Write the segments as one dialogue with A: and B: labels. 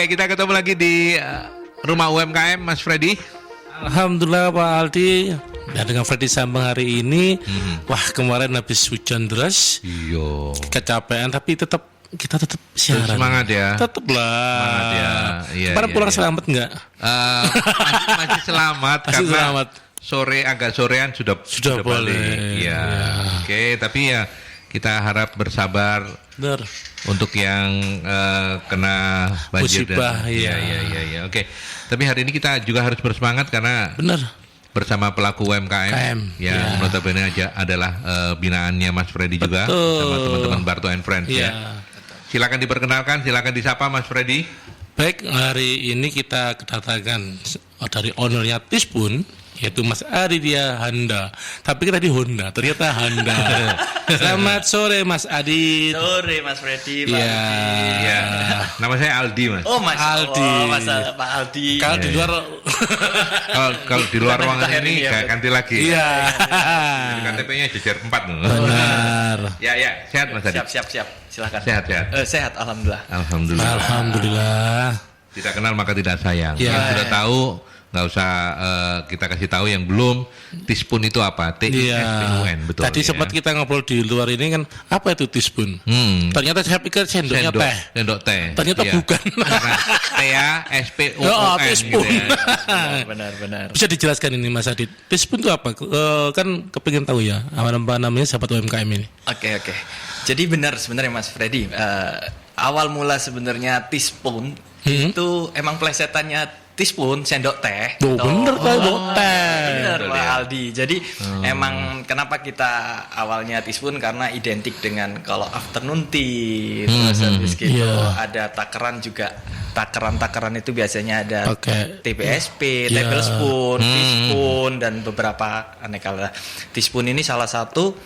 A: Oke, kita ketemu lagi di Rumah UMKM, Mas Freddy.
B: Alhamdulillah Pak Aldi. Ya, dengan Freddy Sambang hari ini, wah kemarin habis hujan deras,
A: Iya.
B: kecapean tapi kita tetap siaran.
A: Semangat ya.
B: Tetap lah.
A: Semangat ya. Iya,
B: Kemarin pulang selamat enggak?
A: Masih selamat
B: Masih
A: karena
B: selamat.
A: agak sorean sudah
B: boleh.
A: balik. Iya. Oke, tapi ya kita harap bersabar
B: Benar.
A: untuk yang kena banjir
B: Musibah, iya.
A: Iya. Oke. Tapi hari ini kita juga harus bersemangat karena
B: Benar.
A: bersama pelaku UMKM yang notabene aja adalah binaannya Mas Freddy juga sama teman-teman Barto and Friends ya. Silakan diperkenalkan, silakan disapa Mas Freddy.
B: Baik, hari ini kita kedatangan dari ownernya Tispun, yaitu Mas Aditya Handa. Tapi kita di Honda, ternyata Handa. Selamat sore Mas Adit.
C: Sore Mas Freddy, Pak
B: Iya.
C: Aldi.
A: Ya. Nama saya Aldi, Mas.
C: Oh Mas
B: Aldi.
C: Pak Aldi.
B: Kalau di luar
A: Kalau di luar
C: Bukan
A: ruangan
C: THR
A: ini
C: ini ya,
A: kayak ganti lagi.
B: iya.
A: Jadi KTP-nya jejer 4 loh.
B: Benar.
A: Ya, sehat Mas Adit.
C: Siap. Silakan.
A: Sehat.
C: Sehat, alhamdulillah.
A: Alhamdulillah.
B: Alhamdulillah.
A: Tidak kenal maka tidak sayang.
B: Ya.
A: Yang sudah tahu nggak usah kita kasih tahu, yang belum. Tispun itu apa? TISPUN, betul.
B: Tadi
A: ya.
B: sempat kita ngobrol di luar ini kan, apa itu Tispun? Ternyata saya pikir sendoknya teh.
A: Sendok teh.
B: Ternyata
A: Iya.
B: bukan.
A: Karena TISPUN
B: Oh,
A: gitu
B: Tispun.
A: ya.
C: Benar.
B: Bisa dijelaskan ini Mas Adit. Tispun itu apa? Kan kepingin tahu ya, apa namanya sahabat UMKM ini.
C: Oke. Jadi benar sebenarnya Mas Freddy. Awal mula sebenarnya Tispun itu emang plesetannya Tispun, sendok teh.
B: Oh, bener sendok teh.
C: Bener
A: Betul
C: Pak
A: ya.
C: Aldi. Jadi emang kenapa kita awalnya Tispun karena identik dengan kalau afternoon tea, terus habis gitu
B: Iya.
C: ada takeran juga. Takeran itu biasanya ada
B: Pakai
C: TPSP,
B: Iya.
C: tablespoon, teaspoon dan beberapa aneka lah. Teaspoon ini salah satu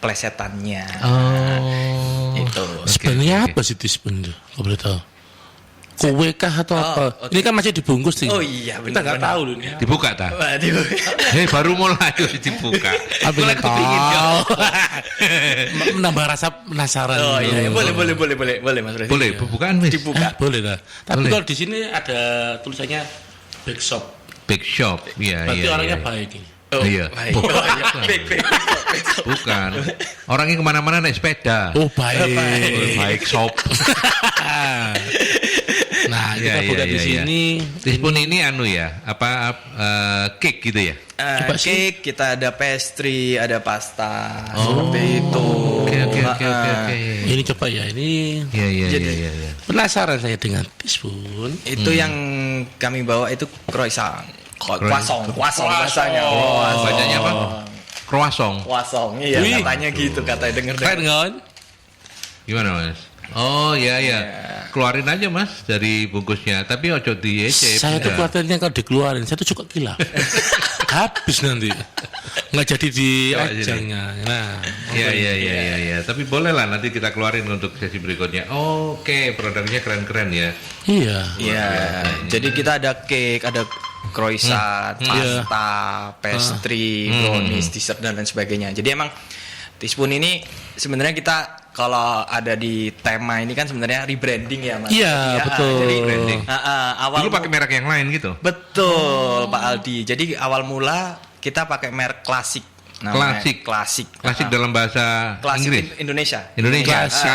C: plesetannya. Itu.
B: Sebenarnya apa sih Tispun itu? Kalau boleh tahu. Kue kah atau apa?
C: oke.
B: Ini kan masih dibungkus nih.
C: Oh iya,
B: Kita nggak
C: benar.
B: tahu loh ini.
A: Dibuka tak?
C: Waduh.
A: Baru mulai dibuka.
B: Apa yang
A: kepingin,
B: tahu? Menambah rasa penasaran.
C: Oh iya,
B: dulu.
C: boleh Mas Freddy.
A: Boleh, bukaan Mas.
C: Dibuka.
B: Boleh lah. Tapi
A: Boleh.
B: kalau di sini ada tulisannya bake shop.
A: Big shop. Iya.
B: Berarti orangnya
A: iya.
B: baik ini.
C: Oh,
A: Iya.
C: baik. Oh, iya. Baik.
A: Bukan. Orangnya kemana-mana naik sepeda.
B: Oh baik.
A: Baik shop.
B: Nah
A: Iya,
B: kita buka
A: iya,
B: di
A: iya.
B: sini.
A: Tispun ini cake gitu ya?
B: Coba sih.
C: Cake, kita ada pastry, ada pasta, seperti itu.
A: Oke.
B: Ini coba ya. Ini
A: Iya.
C: Jadi-
B: penasaran saya dengan Tispun.
C: Itu yang kami bawa itu croissant. Croissant bahasanya.
A: Bacanya apa? Croissant.
C: Croissant, iya
B: Wih.
C: katanya gitu, katanya denger.
B: Keren kan?
A: Gimana Mas? Oh iya. Keluarin aja Mas dari bungkusnya. Tapi ojo di
B: Saya tuh khawatirnya kalau dikeluarin, saya tuh cukup gila. Habis nanti. Nggak jadi di
A: Coba sini.
B: ajangnya. Nah.
A: Iya. Tapi boleh lah nanti kita keluarin untuk sesi berikutnya. Oke, produknya keren-keren ya.
B: Iya.
C: Iya, jadi kita ada cake, ada croissant, pasta, pastry, brownies, dessert dan lain sebagainya. Jadi emang Tispun ini sebenarnya kita kalau ada di tema ini kan sebenarnya rebranding ya Mas.
B: Iya, betul.
C: Jadi
A: Rebranding.
C: awal
A: Dulu pakai merek yang lain gitu.
C: betul Pak Aldi. Jadi awal mula kita pakai merek klasik.
A: Klasik. Klasik dalam bahasa
C: klasik
A: Inggris.
C: Indonesia.
A: Indonesia.
B: Klasik.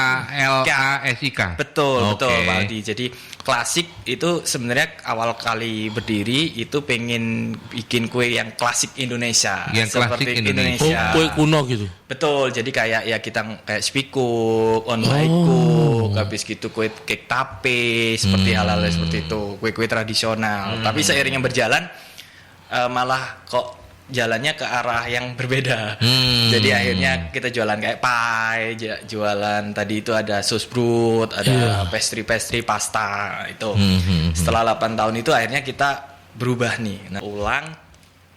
A: KLASIK.
C: Betul
A: Oke.
C: Pak Aldi. Jadi klasik itu sebenarnya awal kali berdiri itu pengen bikin kue yang klasik Indonesia.
A: Yang klasik Indonesia.
B: Oh, kue kuno gitu.
C: Betul. Jadi kayak ya kita kayak spikuk, on by cook, habis gitu kue cake tape, seperti hal-hal seperti itu, kue-kue tradisional. Tapi seiringnya berjalan malah kok jalannya ke arah yang berbeda. Jadi akhirnya kita jualan kayak pie, jualan tadi itu ada sus brut, ada pastry pasta itu. Setelah 8 tahun itu akhirnya kita berubah nih. Nah, ulang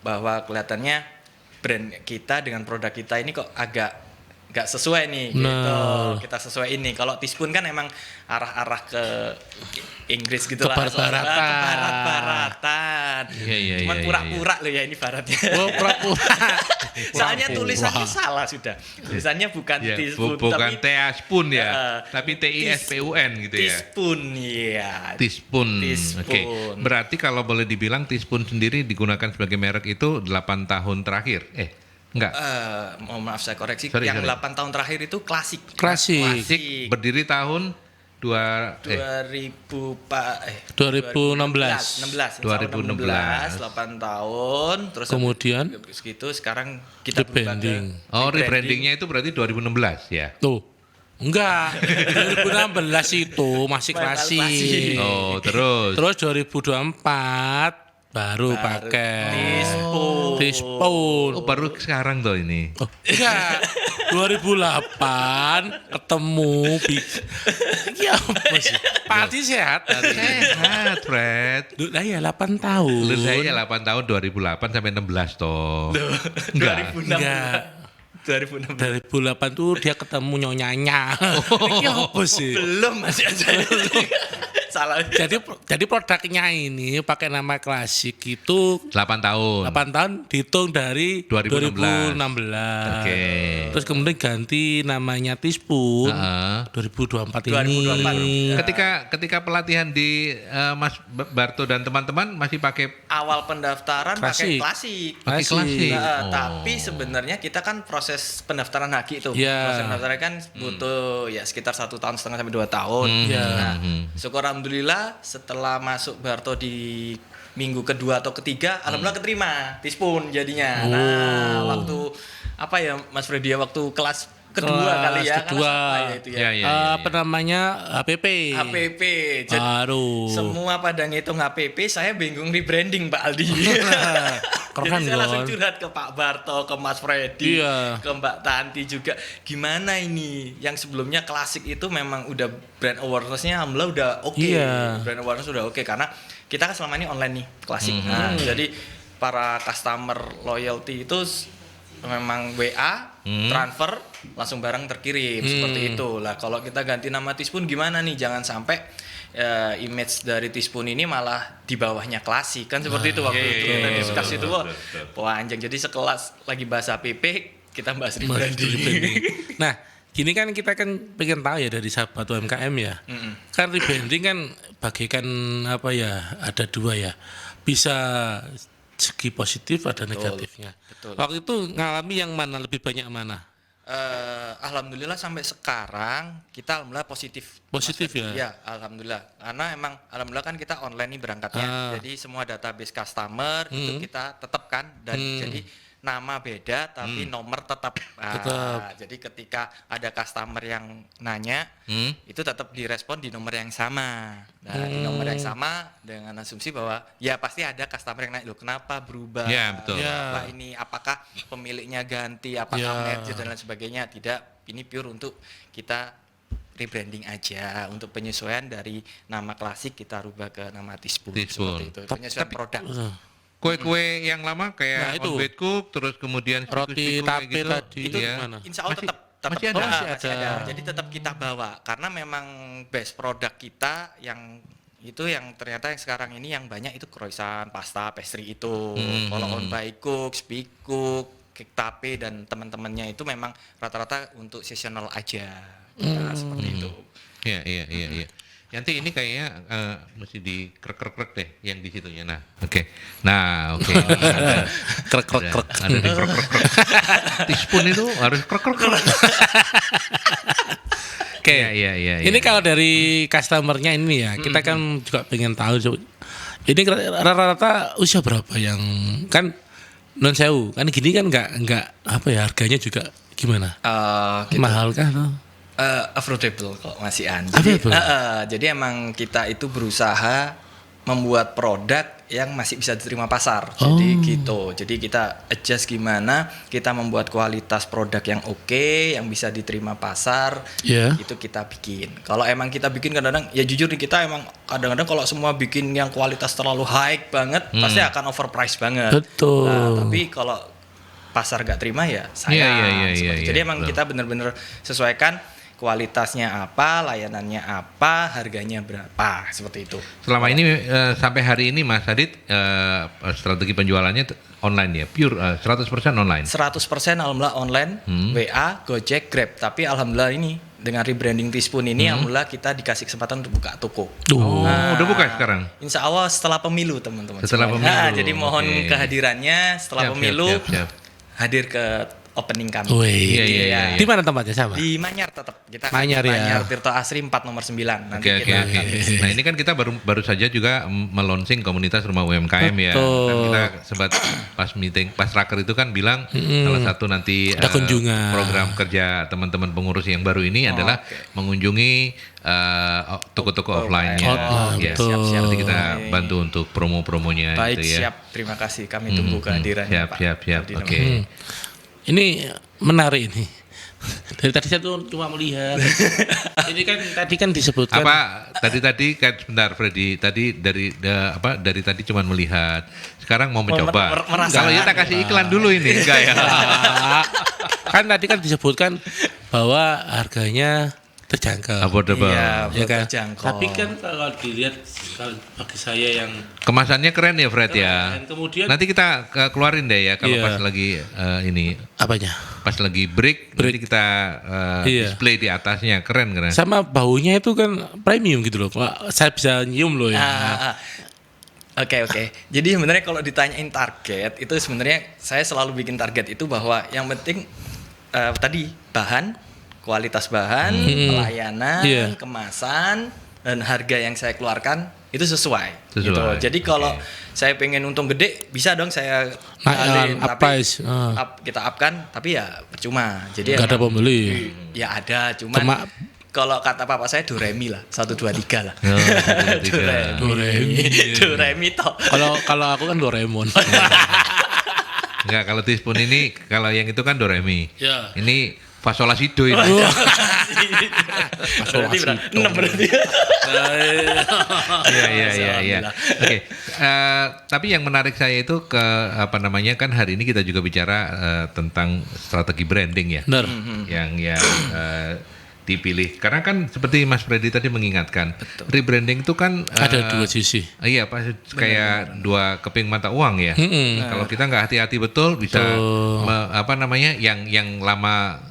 C: bahwa kelihatannya brand kita dengan produk kita ini kok agak nggak sesuai nih gitu. Kita sesuai ini. Kalau teaspoon kan emang arah-arah ke Inggris gitu
B: ke
C: lah. Barat-baratan. Cuman pura-pura loh ya ini baratnya.
B: Oh, pura-pura.
C: Soalnya tulisannya salah sudah. Tulisannya bukan teaspoon
A: bukan
C: tapi
A: spoon ya, tapi TISPUN gitu ya.
C: Teaspoon ya.
A: Teaspoon. Oke. Berarti kalau boleh dibilang teaspoon sendiri digunakan sebagai merek itu 8 tahun terakhir. Enggak.
C: Mohon maaf saya koreksi.
A: Sorry.
C: 8 tahun terakhir itu klasik.
B: Klasik.
A: Berdiri tahun
B: 2016.
C: 2016 8 tahun terus
B: kemudian
C: gitu sekarang kita
B: rebranding.
A: Rebrandingnya itu berarti 2016 ya.
B: Tuh. Enggak. 2016 itu masih klasik.
A: Terus
B: 2024 baru pakai teaspoon.
A: Baru sekarang tuh ini.
B: Enggak. 2008 ketemu ya apa sih? Pati sehat tadi.
A: Sehat, Fred.
B: Lah ya 8 tahun.
A: Lu saya 8 tahun 2008 sampai 16 toh.
C: Enggak.
B: 2008 tuh dia ketemu nyonyanya. Ya apa sih?
C: Belum masih aja. Salah.
B: Jadi produknya ini pakai nama klasik itu
A: 8 tahun.
B: 8 tahun dihitung dari 2016.
A: Oke.
B: Terus kemudian ganti namanya teaspoon 2024 ini.
A: Ketika pelatihan di Mas Barto dan teman-teman masih pakai
C: awal pendaftaran pakai klasik. Tapi sebenarnya kita kan proses pendaftaran haji itu. Proses pendaftaran kan butuh ya sekitar 1,5 tahun sampai 2 tahun. Syukur alhamdulillah setelah masuk Barto di minggu kedua atau ketiga, alhamdulillah keterima teaspoon jadinya. Nah, waktu apa ya Mas Freddy waktu kelas kedua kali ya.
B: Apa namanya HPP.
C: Jadi semua pada ngitung HPP, saya bingung rebranding Pak Aldi. Jadi saya langsung curhat ke Pak Barto, ke Mas Freddy, ke Mbak Tanti juga. Gimana ini? Yang sebelumnya klasik itu memang udah brand awareness-nya alhamdulillah udah oke. Brand awareness udah oke karena kita kan selama ini online nih klasik. Nah, jadi para customer loyalty itu memang WA, transfer, langsung barang terkirim seperti itu. Lah kalau kita ganti nama teaspoon gimana nih? Jangan sampai image dari teaspoon ini malah di bawahnya klasik kan seperti itu waktu itu kita diskusi itu panjang. Jadi sekelas lagi bahas HPP kita bahas rebranding.
B: Nah gini kan kita kan pengen tahu ya dari sahabat UMKM ya. Kan rebranding kan bagikan apa ya, ada dua ya, bisa segi positif ada negatifnya. Betul. Waktu itu ngalami yang mana, lebih banyak mana?
C: Alhamdulillah sampai sekarang kita alhamdulillah positif
B: ya.
C: Ya alhamdulillah karena emang alhamdulillah kan kita online nih berangkatnya. Jadi semua database customer itu kita tetapkan dan jadi nama beda tapi nomor tetap. Jadi ketika ada customer yang nanya itu tetap direspon di nomor yang sama. Nah di nomor yang sama dengan asumsi bahwa ya pasti ada customer yang nanya, loh kenapa berubah?
A: Ya betul.
C: Apa ini apakah pemiliknya ganti, apakah merger dan lain sebagainya? Tidak, ini pure untuk kita rebranding aja, untuk penyesuaian dari nama klasik kita rubah ke nama teaspoon. Seperti itu. Penyesuaian produk.
A: Kue-kue yang lama kayak on bed cook, terus kemudian
B: roti tape
A: gitu,
B: tadi
C: itu insya Allah tetap
A: masih ada.
C: Jadi tetap kita bawa karena memang base produk kita yang itu yang ternyata yang sekarang ini yang banyak itu croissant, pasta, pastry itu. Kalau on by cook, speak cook, cake tape dan teman-temannya itu memang rata-rata untuk seasonal aja. Seperti itu.
A: Iya. Nanti ini kayaknya mesti di krek deh yang di situnya. Nah, oke.
B: Krek.
A: Ada di krek. Teaspoon itu harus krek.
B: Oke. Iya. Ini kalau dari customernya ini ya, kita kan juga pengen tahu. Ini rata-rata usia berapa yang kan non sewu kan gini kan nggak apa ya, harganya juga gimana? Mahal kah?
C: Affordable kok masihan. Jadi emang kita itu berusaha membuat produk yang masih bisa diterima pasar. Jadi gitu. Jadi kita adjust gimana kita membuat kualitas produk yang oke, yang bisa diterima pasar. Itu kita bikin. Kalau emang kita bikin kadang-kadang ya jujur nih, kita emang kadang-kadang kalau semua bikin yang kualitas terlalu high banget pasti akan overpriced banget.
B: Betul.
C: Nah, tapi kalau pasar gak terima ya sayang. Jadi emang kita benar-benar sesuaikan kualitasnya apa, layanannya apa, harganya berapa, seperti itu.
A: Selama ini sampai hari ini Mas Adit strategi penjualannya online ya, pure 100% online.
C: 100% alhamdulillah online, WA, Gojek, Grab. Tapi alhamdulillah ini dengan rebranding Teaspoon ini alhamdulillah kita dikasih kesempatan untuk buka toko.
A: Udah buka sekarang?
C: Insya Allah setelah pemilu teman-teman.
A: Setelah pemilu.
C: Jadi mohon kehadirannya setelah pemilu
A: siap.
C: hadir ke opening kami.
B: Iya. Di mana tempatnya sama?
C: Di Manyar tetap. Kita
B: Manyar ya.
C: Tirto Asri 4 nomor 9. Nanti
A: Oke. Nah ini kan kita baru saja juga melonsing komunitas rumah UMKM ya. Dan kita sempat pas raker itu kan bilang salah satu nanti
B: ada kunjungan.
A: Program kerja teman-teman pengurus yang baru ini adalah mengunjungi toko-toko offline-nya.
C: Siap.
A: Nanti kita bantu untuk promo-promonya.
C: Baik,
A: gitu ya.
C: siap. Terima kasih. Kami tunggu kehadirannya Pak.
A: Siap. Oke.
B: Ini menarik ini. Dari tadi saya tuh cuma melihat. Ini kan tadi kan disebutkan.
A: Tadi kan sebentar Freddy. Tadi dari tadi cuma melihat. Sekarang mau mencoba. Kalau ya tak kasih iklan dulu ini enggak ya.
B: Kan tadi kan disebutkan bahwa harganya terjangkau.
A: Affordable.
C: Iya,
B: Ya kan?
C: terjangkau.
B: Tapi kan kalau dilihat bagi saya yang
A: Kemasannya keren ya Fred ya.
B: Dan kemudian
A: Nanti kita keluarin deh ya kalau
B: Iya.
A: pas lagi ini
B: apanya?
A: pas lagi break. Nanti kita display di atasnya keren.
B: Sama baunya itu kan premium gitu loh. Pak. Saya bisa nyium loh ya.
C: Oke. Jadi sebenarnya kalau ditanyain target itu sebenarnya saya selalu bikin target itu bahwa yang penting tadi bahan, kualitas bahan, pelayanan, kemasan dan harga yang saya keluarkan itu sesuai. Gitu. Jadi kalau saya pengen untung gede bisa dong saya
B: Naikkan,
C: tapi kita upkan tapi ya percuma. Jadi
B: nggak ada pembeli.
C: Ya ada cuma kalau kata papa saya Doremi lah 1 2 3 lah. Doremi toh.
B: Kalau aku kan Doraemon.
A: Enggak, kalau Teaspoon ini kalau yang itu kan Doremi.
B: Ya.
A: Ini Fasolasido itu.
C: Berarti.
A: Iya. Oke. Tapi yang menarik saya itu kan hari ini kita juga bicara tentang strategi branding ya.
B: Benar.
A: Yang dipilih karena kan seperti Mas Freddy tadi mengingatkan rebranding itu kan
B: ada dua sisi.
A: Iya, kayak dua keping mata uang ya. Kalau kita nggak hati-hati betul bisa yang lama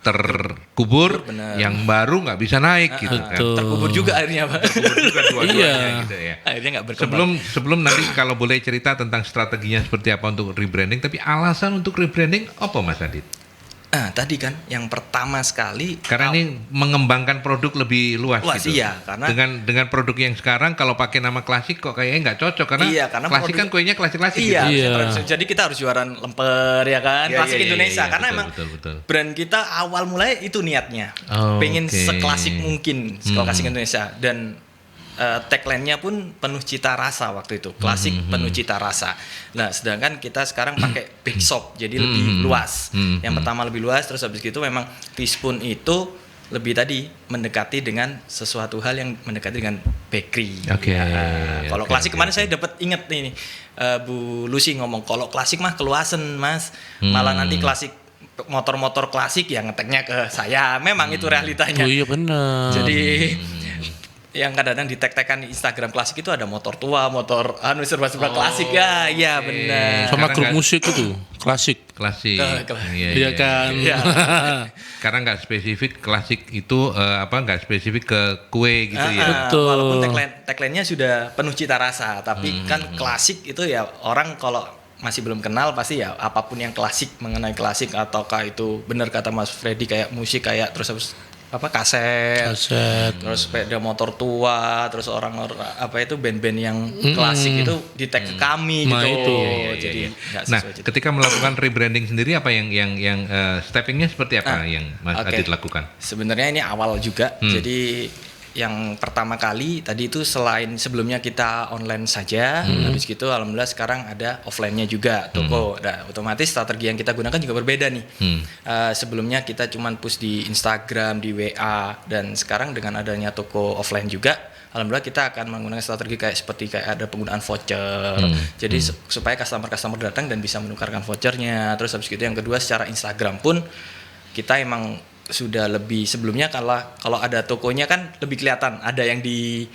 A: terkubur, yang baru nggak bisa naik gitu kan.
C: Terkubur juga akhirnya Pak.
A: Terkubur juga dua-duanya gitu ya.
C: Akhirnya nggak berkembang.
A: Sebelum nanti kalau boleh cerita tentang strateginya seperti apa untuk rebranding, tapi alasan untuk rebranding apa Mas Adit?
C: Tadi kan yang pertama sekali
A: karena ini mengembangkan produk lebih luas gitu.
C: Iya, karena
A: dengan produk yang sekarang kalau pakai nama klasik kok kayaknya nggak cocok karena klasik kan kuenya klasik
C: iya,
A: gitu.
C: Jadi kita harus jualan lemper ya kan, klasik Indonesia karena emang brand kita awal mulai itu niatnya pengen seklasik mungkin klasik Indonesia dan tagline-nya pun penuh cita rasa waktu itu, klasik penuh cita rasa. Nah, sedangkan kita sekarang pakai big shop, jadi lebih luas. Yang pertama lebih luas, terus habis itu memang Teaspoon itu lebih tadi mendekati dengan sesuatu hal yang mendekati dengan bakery. Kalau klasik kemarin saya dapat inget nih Bu Lucy ngomong kalau klasik mah keluasan Mas, malah nanti klasik motor-motor klasik yang ngeteknya ke saya. Memang itu realitanya.
B: Oh iya benar.
C: Jadi yang kadang-kadang di tag-tagan di Instagram klasik itu ada motor tua, motor serba-serba klasik ya, iya benar.
B: Sama grup musik itu klasik.
A: Iya
B: kan.
A: Iya. Karena nggak spesifik klasik itu nggak spesifik ke kue gitu ya.
B: Betul.
C: Walaupun tagline-nya sudah penuh cita rasa, tapi kan klasik itu ya orang kalau masih belum kenal pasti ya apapun yang klasik mengenai klasik ataukah itu benar kata Mas Freddy kayak musik kayak terus kaset, terus sepeda motor tua, terus orang band-band yang klasik itu di tag ke kami gitu. Jadi
A: ketika melakukan rebranding sendiri apa yang steppingnya seperti apa yang Mas Adit lakukan?
C: Sebenarnya ini awal juga. Jadi yang pertama kali tadi itu selain sebelumnya kita online saja, habis gitu alhamdulillah sekarang ada offline-nya juga toko. Nah, otomatis strategi yang kita gunakan juga berbeda nih. Sebelumnya kita cuman push di Instagram, di WA dan sekarang dengan adanya toko offline juga alhamdulillah kita akan menggunakan strategi seperti ada penggunaan voucher. Jadi supaya customer datang dan bisa menukarkan vouchernya. Terus habis itu yang kedua, secara Instagram pun kita emang sudah lebih sebelumnya, kalau ada tokonya kan lebih kelihatan, ada yang di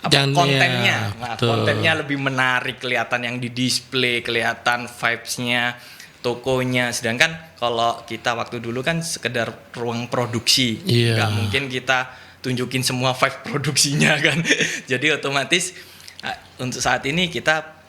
C: kontennya. Kontennya lebih menarik, kelihatan yang di display, kelihatan vibes-nya tokonya. Sedangkan kalau kita waktu dulu kan sekedar ruang produksi, nggak mungkin kita tunjukin semua vibe produksinya kan. Jadi otomatis untuk saat ini kita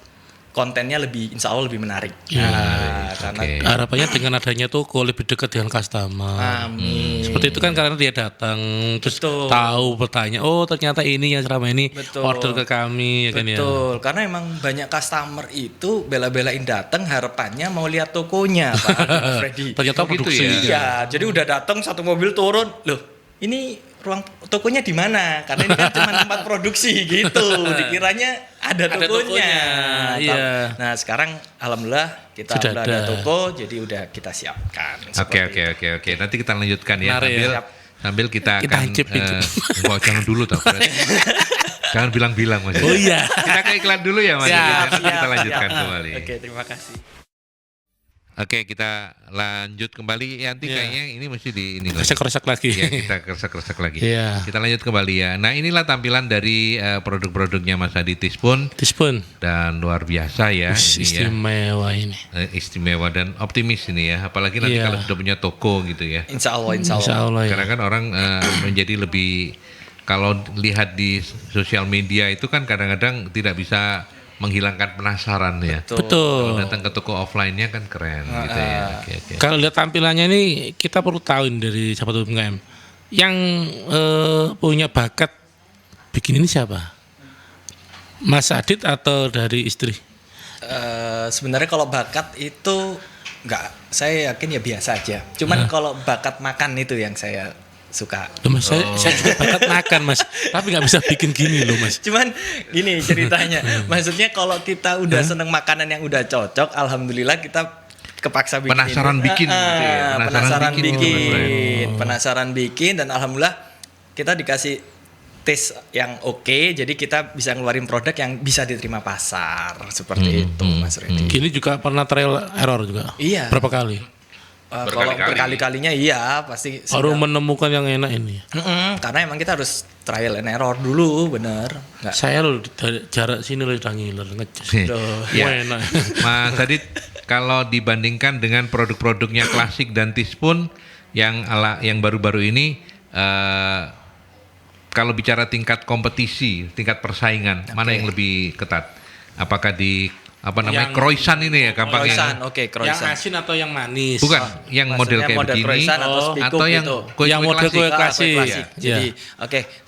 C: kontennya insya Allah lebih menarik. Karena
B: harapannya dengan adanya toko lebih dekat dengan customer.
C: Amin.
B: Seperti itu kan, karena dia datang terus tahu, bertanya, oh ternyata ini yang selama ini order ke kami.
C: Betul. Karena emang banyak customer itu bela-belain datang harapannya mau lihat tokonya, Pak Freddy.
B: Ternyata produksi.
C: Iya, jadi udah datang satu mobil turun, loh ini ruang tokonya di mana? Karena ini kan cuma tempat produksi gitu. Dikiranya ada tokonya.
B: Iya.
C: Nah, sekarang alhamdulillah kita udah ada toko, jadi udah kita siapkan.
A: Oke. Nanti kita lanjutkan ya. Sambil kita akan jangan dulu toh. Jangan bilang-bilang Mas.
B: Oh iya.
A: Kita ke iklan dulu ya Mas. Nanti kita lanjutkan kembali.
C: Oke, terima kasih.
A: Oke, kita lanjut kembali. Yanti kayaknya ini mesti ini
B: kresek lagi.
A: Ya, kita kresek lagi.
B: Iya.
A: Kita lanjut kembali ya. Nah, inilah tampilan dari produk-produknya Mas Adi Tispun. Dan luar biasa ya.
B: Istimewa ini.
A: Istimewa dan optimis ini ya. Apalagi nanti kalau sudah punya toko gitu ya.
C: Insya Allah.
A: Karena kan orang menjadi lebih, kalau lihat di sosial media itu kan kadang-kadang tidak bisa menghilangkan penasaran ya.
B: Betul.
A: Kalau datang ke toko offline-nya kan keren gitu ya. Okay.
B: Kalau lihat tampilannya ini, kita perlu tahu dari sahabat UMKM yang punya bakat bikin ini siapa? Mas Adit atau dari istri?
C: Sebenarnya kalau bakat itu saya yakin ya biasa aja. Cuman kalau bakat makan itu yang saya suka.
B: Mas, saya juga bakat makan Mas, tapi nggak bisa bikin gini loh Mas.
C: Cuman gini ceritanya, maksudnya kalau kita udah seneng makanan yang udah cocok, alhamdulillah kita kepaksa bikin. Penasaran bikin, dan alhamdulillah kita dikasih tes yang oke, jadi kita bisa ngeluarin produk yang bisa diterima pasar seperti itu Mas Reddy.
B: Gini juga pernah trial error juga.
C: Iya.
B: Berapa kali?
C: Kalau berkali-kalinya iya pasti
B: baru menemukan yang enak ini.
C: Karena emang kita harus trial and error dulu, bener.
B: Saya loh dari jarak sini loh udah ngiler ngecus.
A: Enak. Mas Adit, kalau dibandingkan dengan produk-produknya Klasik dan Tispun yang baru-baru ini, kalau bicara tingkat kompetisi, tingkat persaingan, mana yang lebih ketat? Apakah di croissant ini ya gampangnya.
C: Croissant.
B: Yang asin atau yang manis?
A: Bukan, yang model kayak begini atau yang
B: kue model kue klasik.
C: Jadi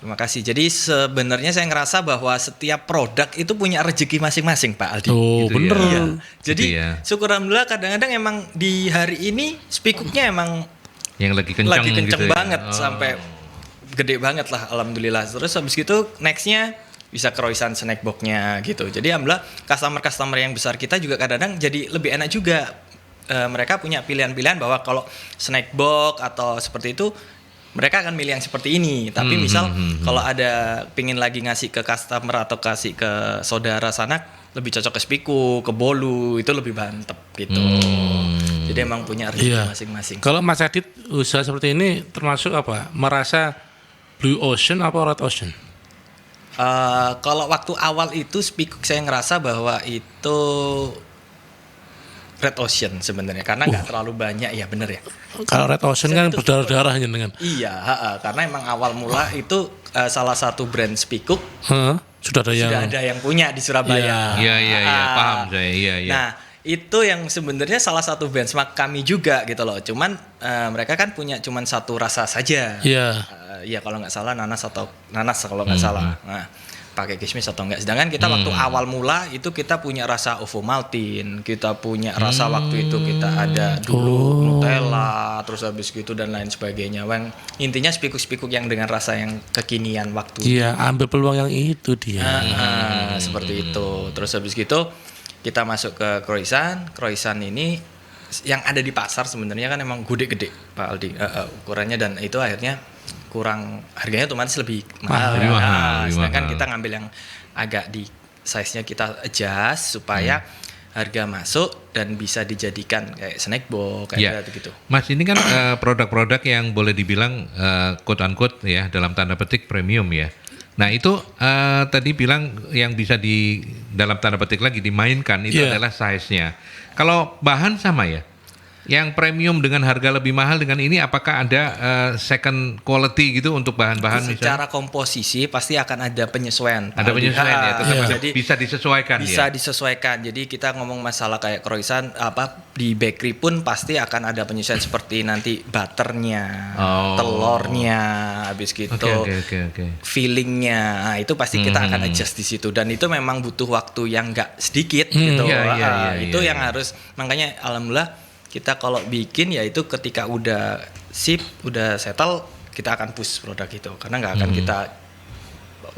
C: terima kasih. Jadi sebenarnya saya ngerasa bahwa setiap produk itu punya rezeki masing-masing Pak Aldi.
B: Bener.
C: Ya. Jadi syukur alhamdulillah kadang-kadang emang di hari ini speak-cooknya emang
A: yang lagi kencang gitu
C: banget sampai gede banget lah alhamdulillah. Terus habis gitu nextnya bisa croissant snack box-nya gitu. Jadi alhamdulillah customer yang besar kita juga kadang-kadang jadi lebih enak juga. Mereka punya pilihan-pilihan bahwa kalau snack box atau seperti itu mereka akan milih yang seperti ini. Tapi misal kalau ada pingin lagi ngasih ke customer atau kasih ke saudara sana, lebih cocok ke Spiku, ke Bolu, itu lebih mantep gitu. Jadi emang punya rezeki masing-masing.
B: Kalau Mas Adit usaha seperti ini termasuk apa? Merasa Blue Ocean apa Red Ocean?
C: Kalau waktu awal itu Spiku saya ngerasa bahwa itu Red Ocean sebenarnya karena nggak terlalu banyak ya bener ya.
B: Kalau Red Ocean kan berdarah-darah dengan.
C: Iya, karena emang awal mula itu salah satu brand Spiku
B: sudah ada yang
C: punya di Surabaya.
A: Iya, paham saya. Iya.
C: Nah, itu yang sebenarnya salah satu benchmark kami juga gitu loh. Cuman mereka kan punya cuman satu rasa saja. Iya kalau nggak salah nanas kalau nggak salah. Nah, pakai kismis atau enggak. Sedangkan kita waktu awal mula itu kita punya rasa ovomaltine, kita punya rasa waktu itu kita ada dulu Nutella, terus habis gitu dan lain sebagainya. Intinya spikuk-spikuk yang dengan rasa yang kekinian waktu.
B: Iya, ambil peluang yang itu dia.
C: Seperti itu. Terus habis gitu kita masuk ke croissant ini yang ada di pasar sebenarnya kan emang gede-gede Pak Aldi ukurannya, dan itu akhirnya kurang harganya otomatis lebih mahal.
A: Lebih mahal.
C: Sedangkan kita ngambil yang agak di size-nya kita adjust supaya harga masuk dan bisa dijadikan kayak snack box kayak gitu.
A: Mas, ini kan produk-produk yang boleh dibilang quote unquote ya dalam tanda petik premium ya. Nah itu tadi bilang yang bisa di dalam tanda petik lagi dimainkan itu adalah size-nya. Kalau bahan sama ya? Yang premium dengan harga lebih mahal dengan ini apakah ada second quality gitu untuk bahan-bahan
C: secara komposisi pasti akan ada penyesuaian.
A: Ada penyesuaian ya,
C: jadi
A: bisa disesuaikan
C: bisa disesuaikan. Jadi kita ngomong masalah kayak croissant di bakery pun pasti akan ada penyesuaian seperti nanti butternya, telurnya, habis gitu, fillingnya. Nah, itu pasti kita akan adjust di situ dan itu memang butuh waktu yang nggak sedikit gitu. Itu yang harus, makanya alhamdulillah kita kalau bikin ya itu ketika udah sip, udah settle, kita akan push produk itu karena nggak akan kita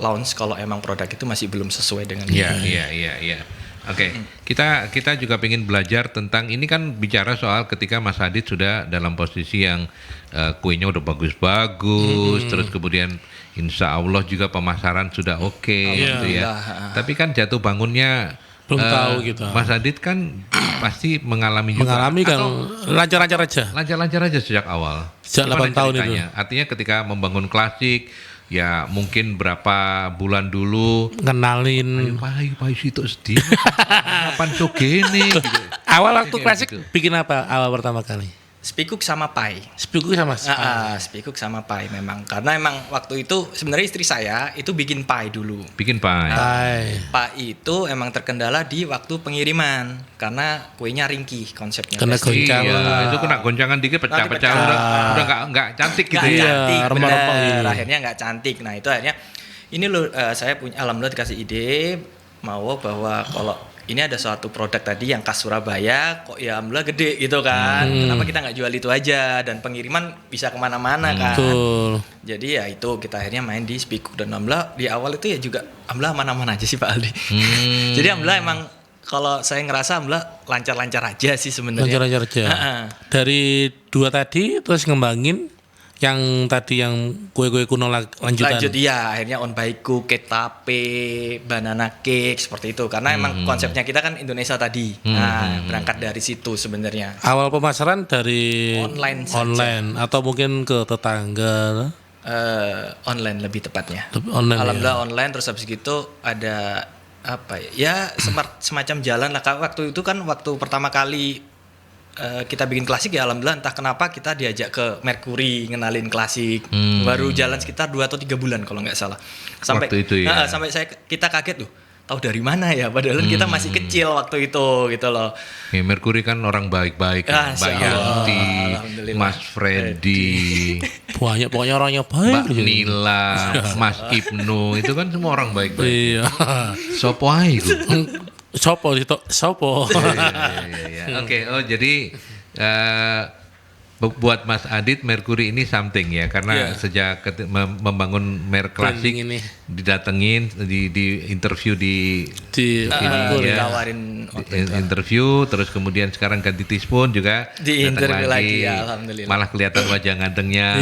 C: launch kalau emang produk itu masih belum sesuai dengan
A: Iya. Oke, kita juga pengen belajar tentang ini kan bicara soal ketika Mas Adit sudah dalam posisi yang kuenya udah bagus-bagus, terus kemudian insya Allah juga pemasaran sudah oke gitu ya. Tapi kan jatuh bangunnya
B: belum tahu gitu.
A: Mas Adit kan pasti mengalami kan
B: lancar-lancar aja.
A: Lancar-lancar aja sejak awal.
B: Sejak 8 tahun itu.
A: Artinya ketika membangun Klasik ya mungkin berapa bulan dulu
B: kenalin
A: ayo situ sedih. Kapan sogene gitu.
B: Awal waktu Klasik gitu. Bikin apa awal pertama kali?
C: Spikuk sama pie. Spikuk sama pie memang. Karena emang waktu itu sebenarnya istri saya itu bikin pie dulu.
A: Bikin pie.
C: Pie itu emang terkendala di waktu pengiriman karena kuenya ringkih konsepnya.
B: Kena goncang.
A: Itu kena goncangan dikit pecah-pecah udah enggak cantik gitu ya.
C: Akhirnya enggak cantik. Nah, itu akhirnya ini loh saya punya alhamdulillah dikasih ide mau bahwa kalau ini ada suatu produk tadi yang khas Surabaya kok ya alhamdulillah gede gitu kan. Kenapa kita nggak jual itu aja dan pengiriman bisa kemana-mana kan.
B: Betul.
C: Jadi ya itu kita akhirnya main di Spikuk dan alhamdulillah di awal itu ya juga alhamdulillah mana-mana aja sih Pak Aldi. Jadi alhamdulillah emang kalau saya ngerasa alhamdulillah lancar-lancar aja sih sebenarnya.
B: Lancar-lancar aja. Dari dua tadi terus ngembangin yang tadi yang kue-kue kuno lanjutan.
C: Ya akhirnya on by cook, cake tape, banana cake seperti itu karena emang konsepnya kita kan Indonesia tadi. Berangkat dari situ sebenarnya.
B: Awal pemasaran dari
C: online
B: atau mungkin ke tetangga.
C: Online lebih tepatnya.
B: Alhamdulillah
C: online terus habis gitu ada apa ya semacam jalan lah. Waktu itu kan waktu pertama kali kita bikin Klasik ya alhamdulillah entah kenapa kita diajak ke Mercury ngenalin Klasik. Baru jalan sekitar 2 atau 3 bulan kalau nggak salah. Sampai
A: waktu itu ya.
C: Sampai kita kaget loh. Tahu dari mana ya padahal kita masih kecil waktu itu gitu loh.
A: Ya, Mercury kan orang baik-baik, Mbak Yanti, Mas Freddy,
B: banyak pokoknya orangnya baik.
A: Mbak Nila, Mas Ibnu itu kan semua orang baik-baik.
B: Iya.
A: Sopo ae iku.
B: Sopo.
A: Iya. Oke, jadi buat Mas Adit Mercury ini something ya karena sejak membangun merek Klasik didatengin di interview
C: ditawarin
A: interview terus kemudian sekarang ganti Teaspoon juga
C: di interview lagi ya alhamdulillah
A: malah kelihatan wajah gantengnya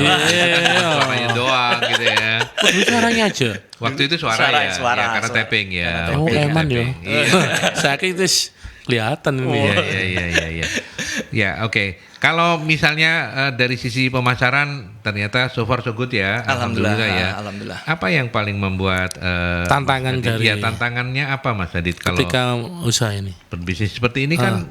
A: suaranya doang gitu ya
B: suaranya aja
A: waktu itu suara karena tapping ya
B: eman ya saya kira itu kelihatan ini
A: iya ya oke. Kalau misalnya dari sisi pemasaran ternyata so far so good ya, alhamdulillah ya.
C: Alhamdulillah.
A: Apa yang paling membuat
B: tantangan dari?
A: Ya tantangannya apa Mas Adit kalau
B: ketika usaha ini
A: berbisnis seperti ini kan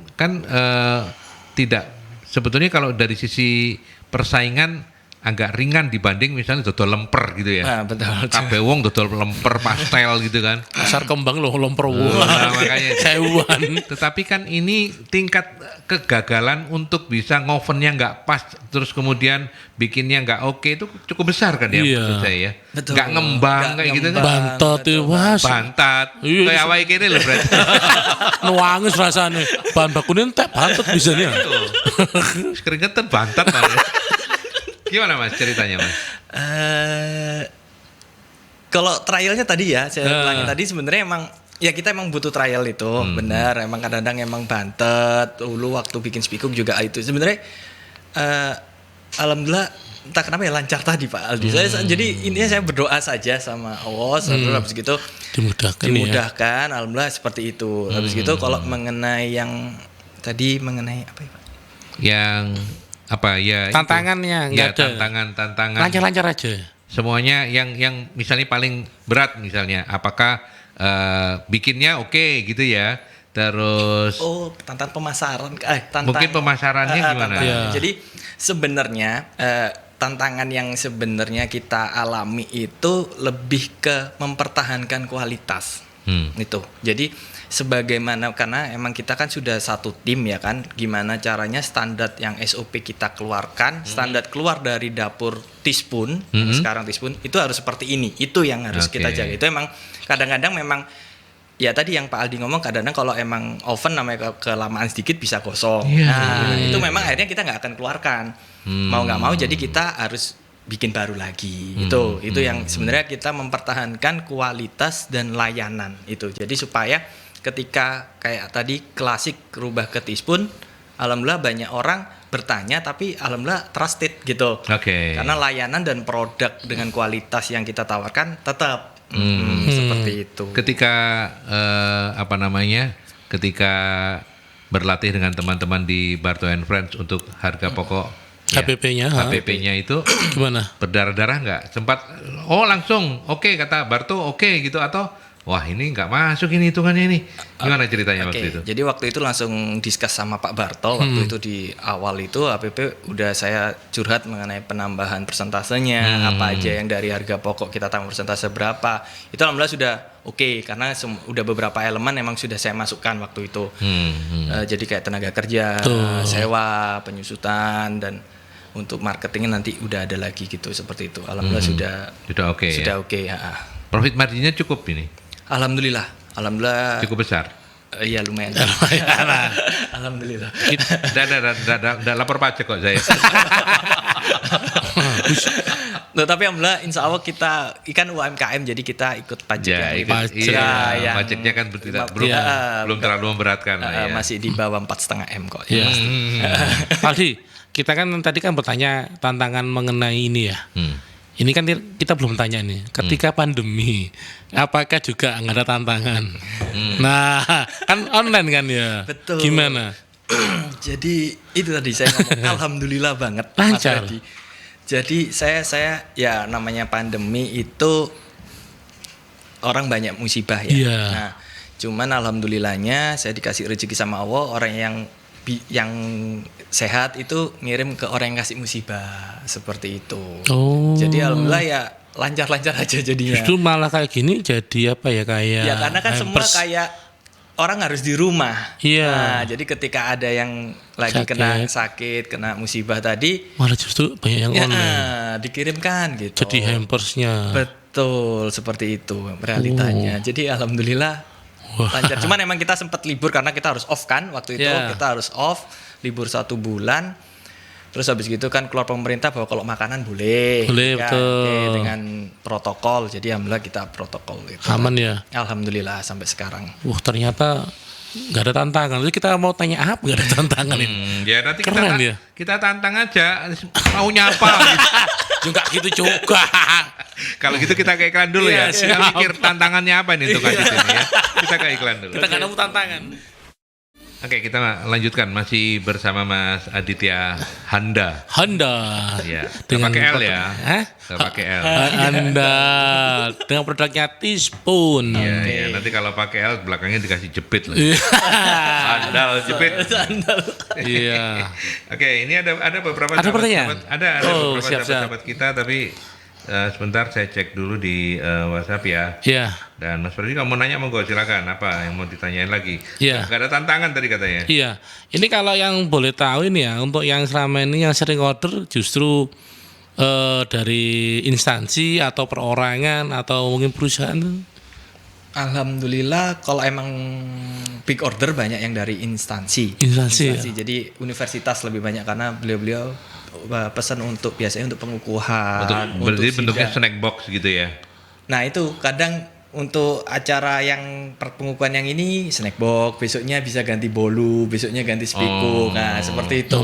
A: tidak sebetulnya kalau dari sisi persaingan agak ringan dibanding misalnya dodol lemper gitu ya.
C: Betul.
A: Kabeh wong dodol lemper pastel gitu kan.
B: Pasar kembang loh lemper
A: makanya
B: sewuan.
A: Tetapi kan ini tingkat kegagalan untuk bisa ngovennya nggak pas terus kemudian bikinnya nggak oke itu cukup besar kan ya menurut saya ya. Nggak ngembang kayak gitu kan.
B: Bantat was.
A: Bantat. Kayak awake kene lho berarti.
B: Nuangis rasane. Bahan bakunya entek bantat bisanya.
A: Keringetan bantat malah. Gimana Mas ceritanya Mas?
C: Kalau trialnya tadi ya saya ulangi tadi sebenarnya emang ya kita emang butuh trial itu benar emang kadang-kadang emang bantet dulu waktu bikin Spikuk juga itu sebenarnya alhamdulillah entah kenapa ya lancar tadi Pak Aldi. Jadi intinya saya berdoa saja sama Allah, habis gitu dimudahkan, alhamdulillah seperti itu. Habis gitu kalau mengenai yang tadi mengenai apa ya Pak?
A: Yang apa ya?
B: Tantangannya
A: ya,
B: nggak ada.
A: Tantangan.
B: Lancar-lancar aja.
A: Semuanya yang misalnya paling berat misalnya, apakah bikinnya oke gitu ya? Terus
C: Tantangan pemasaran,
A: mungkin pemasarannya gimana?
C: Jadi sebenarnya tantangan yang sebenarnya kita alami itu lebih ke mempertahankan kualitas. Itu. Jadi sebagaimana karena emang kita kan sudah satu tim ya kan, gimana caranya standar yang SOP kita keluarkan, standar keluar dari dapur Tispun, sekarang Tispun itu harus seperti ini. Itu yang harus kita jaga. Itu emang kadang-kadang memang ya tadi yang Pak Aldi ngomong, kadang-kadang kalau emang oven namanya kelamaan sedikit bisa gosong. Itu memang akhirnya kita nggak akan keluarkan. Mau nggak mau jadi kita harus bikin baru lagi. Itu yang sebenarnya kita mempertahankan kualitas dan layanan itu. Jadi supaya ketika kayak tadi klasik rubah ke Tispun, alhamdulillah banyak orang bertanya tapi alhamdulillah trusted gitu. Karena layanan dan produk dengan kualitas yang kita tawarkan tetap seperti itu.
A: Ketika ketika berlatih dengan teman-teman di Barto and Friends untuk harga pokok HPP-nya itu
B: gimana?
A: Berdarah-darah nggak? Sempat langsung oke kata Barto oke gitu, atau wah ini nggak masuk ini hitungannya ini. Gimana ceritanya waktu itu?
C: Jadi waktu itu langsung diskus sama Pak Barto. Waktu itu di awal itu HPP udah saya curhat mengenai penambahan persentasenya, apa aja yang dari harga pokok kita tambah persentase berapa. Itu alhamdulillah sudah oke, karena udah beberapa elemen emang sudah saya masukkan waktu itu. Jadi kayak tenaga kerja, sewa, penyusutan, dan untuk marketingnya nanti udah ada lagi gitu seperti itu. Alhamdulillah sudah oke. Sudah oke.
A: Profit marginnya cukup ini?
C: Alhamdulillah
A: cukup besar.
C: Iya lumayan. Alhamdulillah.
A: Udah lapor pajak kok saya.
C: Tapi alhamdulillah insya Allah kita ikan UMKM jadi kita ikut pajak.
A: Pajaknya kan belum terlalu memberatkan.
C: Masih di bawah 4,5 M kok.
B: Aldi, kita kan tadi kan bertanya tantangan mengenai ini ya. Ini kan kita belum tanya nih, ketika pandemi, apakah juga nggak ada tantangan? Nah, kan online kan ya?
C: Betul.
B: Gimana?
C: Jadi itu tadi saya ngomong, alhamdulillah banget.
B: Lancar.
C: Jadi saya ya namanya pandemi itu orang banyak musibah ya. Nah, cuman alhamdulillahnya saya dikasih rezeki sama Allah, orang yang sehat itu ngirim ke orang yang kasih musibah seperti itu. Jadi alhamdulillah ya lancar-lancar aja jadinya.
B: Justru malah kayak gini jadi apa ya, kayak
C: ya karena kan semua kayak orang harus di rumah.
B: Nah,
C: jadi ketika ada yang lagi kena sakit, kena musibah tadi,
B: malah justru banyak yang online
C: dikirimkan gitu.
B: Jadi hampersnya.
C: Betul, seperti itu realitanya. Jadi alhamdulillah lancar. Cuman emang kita sempat libur karena kita harus off kan waktu itu. Kita harus off libur 1 bulan. Terus habis gitu kan keluar pemerintah bahwa kalau makanan boleh kan,
B: betul.
C: dengan protokol. Jadi alhamdulillah kita protokol itu.
B: Aman ya.
C: Alhamdulillah sampai sekarang.
B: Ternyata nggak ada tantangan. Jadi kita mau tanya apa nggak ada tantangan ini.
A: Ya nanti
B: keren
A: kita tantang aja mau nyapa gitu.
B: Juga gitu juga.
A: Kalau gitu kita ke iklan dulu ya. Kita mikir tantangannya apa nih untuk Adit ini ya. Kita ke iklan dulu.
B: Kita nggak nemu tantangan.
A: Oke, kita lanjutkan masih bersama Mas Aditya Handa.
B: Ya.
A: Dengan pakai L ya. Pakai L.
B: Handa dengan produknya Tispun.
A: Iya, nanti kalau pakai L belakangnya dikasih jepit loh. Sandal jepit.
B: Iya.
A: Oke, ini ada beberapa
B: pertanyaan.
A: Ada beberapa sahabat kita, tapi sebentar saya cek dulu di WhatsApp ya.
B: Iya.
A: Dan Mas Ferdi kalau mau nanya monggo silakan, apa yang mau ditanyain lagi?
B: Iya.
A: Gak ada tantangan tadi katanya.
B: Iya. Ini kalau yang boleh tahu ini ya, untuk yang selama ini yang sering order justru dari instansi atau perorangan atau mungkin perusahaan.
C: Alhamdulillah kalau emang big order banyak yang dari instansi.
B: Ya?
C: Jadi universitas lebih banyak karena beliau pesan untuk biasanya untuk pengukuhan.
A: Berarti bentuknya snack box gitu ya.
C: Nah itu kadang untuk acara yang pengukuhan yang ini snack box, besoknya bisa ganti bolu, besoknya ganti spikuk. Nah, seperti itu.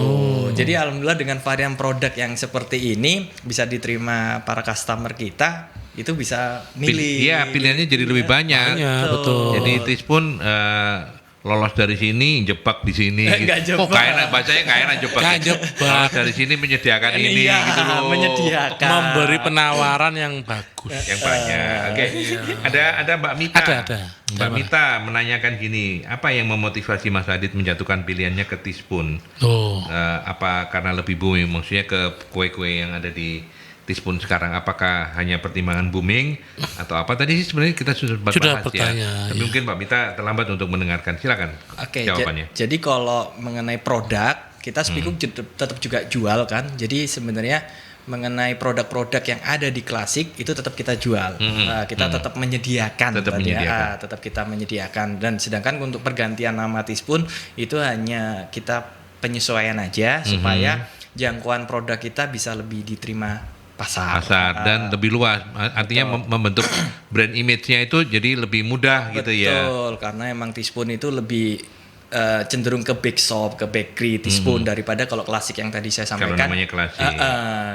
C: Jadi alhamdulillah dengan varian produk yang seperti ini bisa diterima para customer kita, itu bisa milih.
A: Iya, pilihannya jadi lebih banyak.
B: Betul.
A: Jadi Teaspoon lolos dari sini, jebak di sini.
C: Nggak
A: Kok
C: jebak.
A: kayak enak, bacanya kayak enak jebak.
B: Nggak jebak.
A: Lolos dari sini menyediakan ini
C: Iya,
A: gitu loh.
C: menyediakan.
B: Memberi penawaran yang bagus.
A: Yang banyak. Oke. Ada Mbak Mita.
B: Ada.
A: Mbak Mita menanyakan gini, apa yang memotivasi Mas Adit menjatuhkan pilihannya ke Teaspoon?
B: Oh.
A: Apa karena lebih booming, maksudnya ke kue-kue yang ada di Teaspoon sekarang, apakah hanya pertimbangan booming atau apa? Tadi sih sebenarnya kita sudah bahas ya.
B: bertanya,
A: Tapi
B: ya.
A: mungkin Mbak Mita terlambat untuk mendengarkan. Silakan
C: Oke,
A: jawabannya.
C: jadi kalau mengenai produk, kita spikuk tetap juga jual kan. Jadi sebenarnya mengenai produk-produk yang ada di klasik itu tetap kita jual. Kita tetap menyediakan, tetap kita menyediakan. Dan sedangkan untuk pergantian nama Teaspoon itu hanya kita penyesuaian aja supaya jangkauan produk kita bisa lebih diterima pasar
A: Dan lebih luas, artinya membentuk brand image-nya itu jadi lebih mudah gitu ya.
C: Betul, karena emang Teaspoon itu lebih cenderung ke bake shop, ke bakery Teaspoon daripada kalau klasik yang tadi saya sampaikan.
A: Kalau namanya klasik.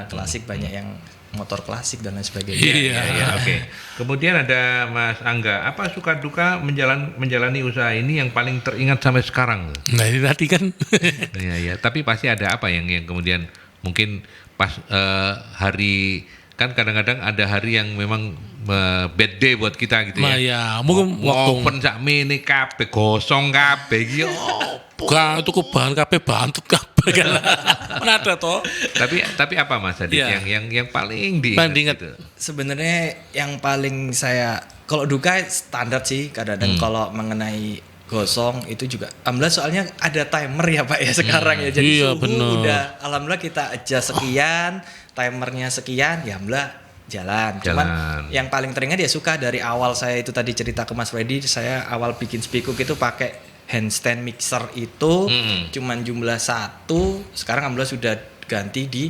C: Klasik banyak yang motor klasik dan lain sebagainya.
A: Iya, oke. Kemudian ada Mas Angga, apa suka duka menjalani usaha ini yang paling teringat sampai sekarang?
B: Nah ini tadi kan.
A: Iya, tapi pasti ada apa yang kemudian mungkin pas hari, kan kadang-kadang ada hari yang memang bad day buat kita gitu ya.
B: Nah ya, mungkin waktu
A: open sakmi ini kabeh gosong kabeh iki.
B: bukan itu bahan kabeh bantut kabeh kan. Mana ada toh.
A: Tapi apa Mas Adit
B: Iya.
A: yang paling
B: Paling
A: diingat
B: diingat.
A: gitu?
C: Sebenarnya yang paling saya kalau duka standar sih kadang-kadang kalau mengenai gosong itu juga alhamdulillah soalnya ada timer ya Pak ya sekarang ya, jadi
B: Iya,
C: suhu
B: bener.
C: udah alhamdulillah kita adjust sekian, timernya sekian, ya alhamdulillah jalan. Cuman yang paling teringat ya suka dari awal saya itu tadi cerita ke Mas Freddy, saya awal bikin spikuk itu pakai handstand mixer itu cuman jumlah 1, sekarang alhamdulillah sudah ganti di